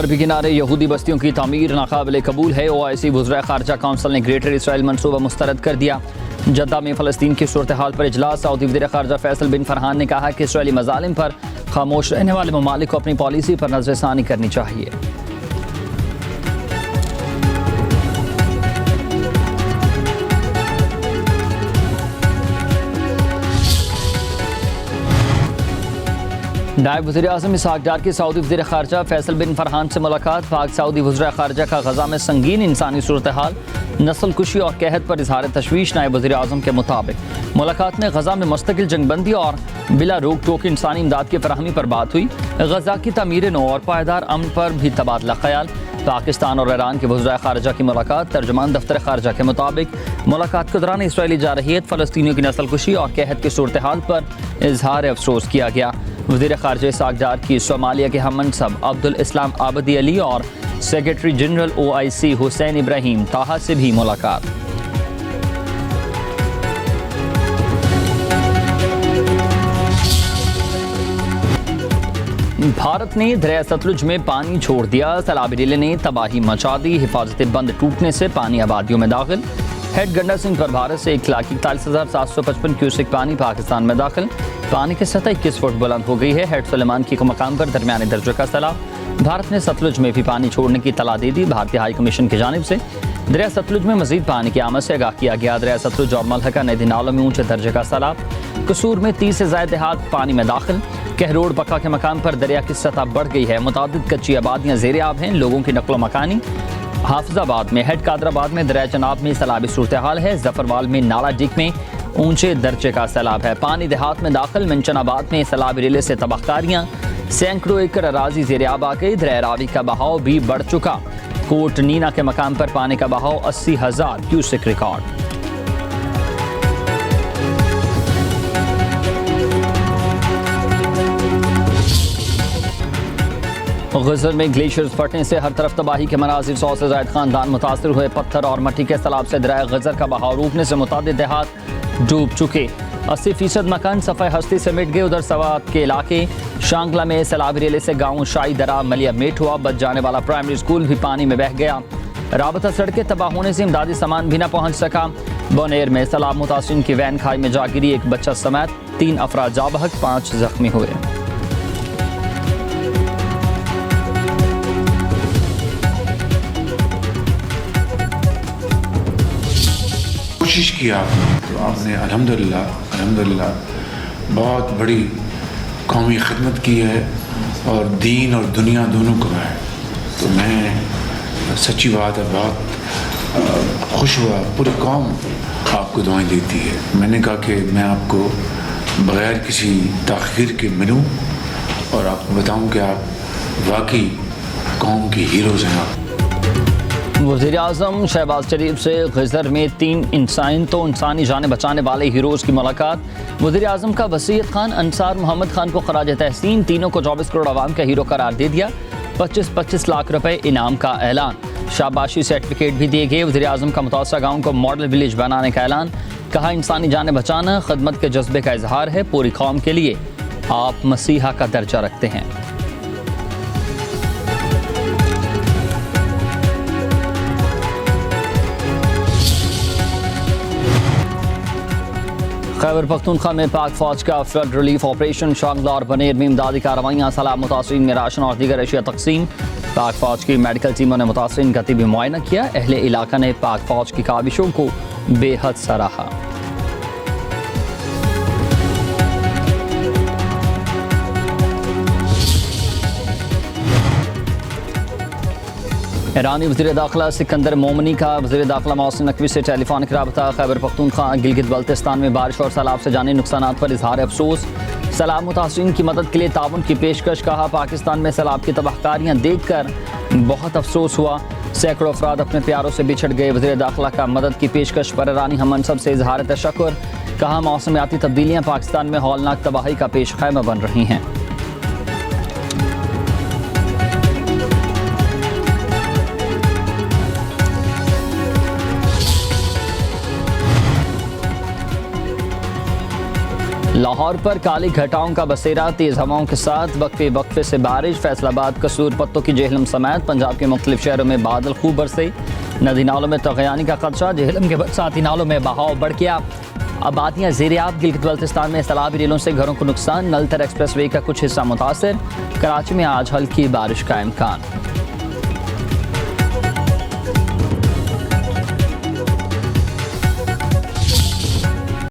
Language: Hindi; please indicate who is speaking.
Speaker 1: गरबी किनारे यहूदी बस्तियों की तामीर नाकाबिले कबूल है। OIC वज़ीर ख़ारजा काउंसिल ने ग्रेटर इसराइल मनसूबा मुस्तरद कर दिया। जद्दा में फ़लस्तीन की सूरत हाल पर इजलास। सऊदी वज़ीर ख़ारजा फैसल बिन फरहान ने कहा कि इसराइली मज़ालिम पर खामोश रहने वाले ममालिक को अपनी पॉलिसी पर नज़रसानी करनी चाहिए। नायब वज़ीर आज़म इसहाक़ डार की सऊदी वज़ीर ख़ारजा फैसल बिन फरहान से मुलाकात। पाक सऊदी वज़ीर ख़ारजा का गज़ा में संगीन इंसानी सूरत हाल, नस्ल कुशी और कहत पर इजहार तशवीश। नायब वज़ीर आज़म के मुताबिक मुलाकात में गज़ा में मुस्तकिल जंगबंदी और बिला रोक टोक इंसानी इमदाद की फराहमी पर बात हुई। गज़ा की तमीर नौ और पायदार अमन पर भी तबादला ख्याल। पाकिस्तान और ईरान के वज़ीर ख़ारजा की मुलाकात। तर्जुमान दफ्तर ख़ारजा के मुताबिक मुलाकात के दौरान इसराइली जारहियत, फ़लस्तीनियों की नस्ल कुशी और कहत की सूरत हाल पर इजहार अफसोस किया गया। वज़ीर ख़ारजा इसहाक़ डार की सोमालिया के हम मनसब अब्दुल इस्लाम आबदी अली और secretary general OIC Hussain Ibrahim ताहा से भी मुलाकात। भारत ने दरिया सतलुज में पानी छोड़ दिया। सैलाबी रेले ने तबाही मचा दी। हिफाजती बंद टूटने से पानी आबादियों में दाखिल। हेड गंडा सिंह पर भारत से 1,41,755 क्यूसेक पानी पाकिस्तान में दाखिल। पानी की सतह 21 फुट बुलंद हो गई है। हेड सुलेमान की मकाम पर दरमियाने दर्जे का सैलाब। भारत ने सतलुज में भी पानी छोड़ने की तला दे दी। भारतीय हाई कमीशन की जानिब से दरिया सतलुज में मजीद पानी की आमद से आगाह किया गया। दरिया सतलुज और मलहका नदी नालों में ऊंचे दर्जे का सैलाब। कसूर में 30 से ज़ायद देहात पानी में दाखिल। कहरोड पक्का के मकाम पर दरिया की सतह बढ़ गई है। मुतादिद कच्ची आबादियाँ ज़ेर आब हैं। लोगों की नकलो मकानी। हाफिजाबाद में, हेड कादराबाद में दरिया चनाब में सैलाबी सूरत हाल है। जफरवाल में, नाला डिक में ऊंचे दर्जे का सैलाब है। पानी देहात में दाखिल। मिंचनाबाद में सैलाबी रेले से तबाहकारियाँ। सैकड़ों एकड़ अराजी ज़ेर आब आ गई। दरिया रावी का बहाव भी बढ़ चुका। कोट नीना के मकाम पर पानी का बहाव 80,000 क्यूसेक रिकॉर्ड। गज़र में ग्लेशियर्स फटने से हर तरफ तबाही के मनाजिर। 100 से ज़ायद खानदान मुतासर हुए। पत्थर और मट्टी के सैलाब से दरिया गज़र का बहाव रुकने से मुतादिद देहात डूब चुके। 80% मकान सफ़े हस्ती से मिट गए। उधर सवात के इलाके शांगला में सैलाबी रेले से गाँव शाही दरा मलिया मेट हुआ। बच जाने वाला प्राइमरी स्कूल भी पानी में बह गया। राबता सड़कें तबाह होने से इमदादी सामान भी न पहुँच सका। बोनेर में सैलाब मुतासिरीन की वैन खाई में जा गिरी। एक बच्चा समेत 3 अफराद जा बहक, 5 जख्मी हुए।
Speaker 2: कोशिश की आपने, तो आपने अल्हम्दुलिल्लाह बहुत बड़ी कौमी खिदमत की है और दीन और दुनिया दोनों को है। तो मैं सच्ची बात है, बहुत खुश हुआ। पूरी कौम आपको दुआएं देती है। मैंने कहा कि मैं आपको बग़ैर किसी ताख़ीर के मिलूं और आपको बताऊं कि आप वाकई कौम की हीरोज़ हैं। आप
Speaker 1: वज़ीर आज़म शहबाज शरीफ से गज़र में 3 इंसानी जाने बचाने वाले हीरोज़ की मुलाकात। वज़ीर आज़म का वसीयत खान अंसार मोहम्मद खान को खराज तहसीन। तीनों को 24 करोड़ आवाम का हीरो करार दे दिया। 25-25 लाख रुपए इनाम का ऐलान। शाबाशी सर्टिफिकेट भी दिए गए। वज़ीर आज़म का मुतासरा गाँव को मॉडल विलेज बनाने का ऐलान। कहा, इंसानी जाने बचाना खदमत के जज्बे का इजहार है। पूरी कौम के लिए आप मसीहा का दर्जा रखते हैं। खैबर पख्तूनख्वा में पाक फौज का फ्लड रिलीफ ऑपरेशन। शांगला और बनेर में इमदादी कार्रवाइयाँ। सैलाब मुतासरीन में राशन और दीगर अशिया तकसीम। पाक फौज की मेडिकल टीमों ने मुतासरीन का तिबी मुआयना किया। अहले इलाका ने पाक फौज की काविशों को बेहद सराहा। ईरानी वज़ीर दाखिला सिकंदर मोमनी का वज़ीर दाखिला मोहसिन नकवी से टेलीफोनिक रबता। खैबर पख्तूनख्वा गिलगित बल्तिस्तान में बारिश और सैलाब से जानी नुकसानात पर इजहार अफसोस। सैलाब मुतासरीन की मदद के लिए ताउन की पेशकश। कहा, पाकिस्तान में सैलाब की तबाहकारियाँ देख कर बहुत अफसोस हुआ। सैकड़ों अफराद अपने प्यारों से बिछड़ गए। वज़ीर दाखिला का मदद की पेशकश पर ईरानी हम मनसब से इजहार तशक्कुर। कहा, मौसमियाती तब्दीलियाँ पाकिस्तान में हौलनाक तबाही का पेश खैमा बन रही हैं। लाहौर पर काली घटाओं का बसेरा, तेज हवाओं के साथ वक्फे वक्फे से बारिश। फैसलाबाद, कसूर, पत्तों की जेहलम समेत पंजाब के मुख्तलिफ शहरों में बादल खूब बरसे। नदी नालों में तगयानी का खदशा, जेहलम के बरसाती नालों में बहाव बढ़ गया। आबादियाँ ज़ेर-ए-आब, गिलगित बल्तिस्तान में सैलाबी रेलों से घरों को नुकसान। नलतर एक्सप्रेस वे का कुछ हिस्सा मुतासर। कराची में आज हल्की बारिश का इम्कान।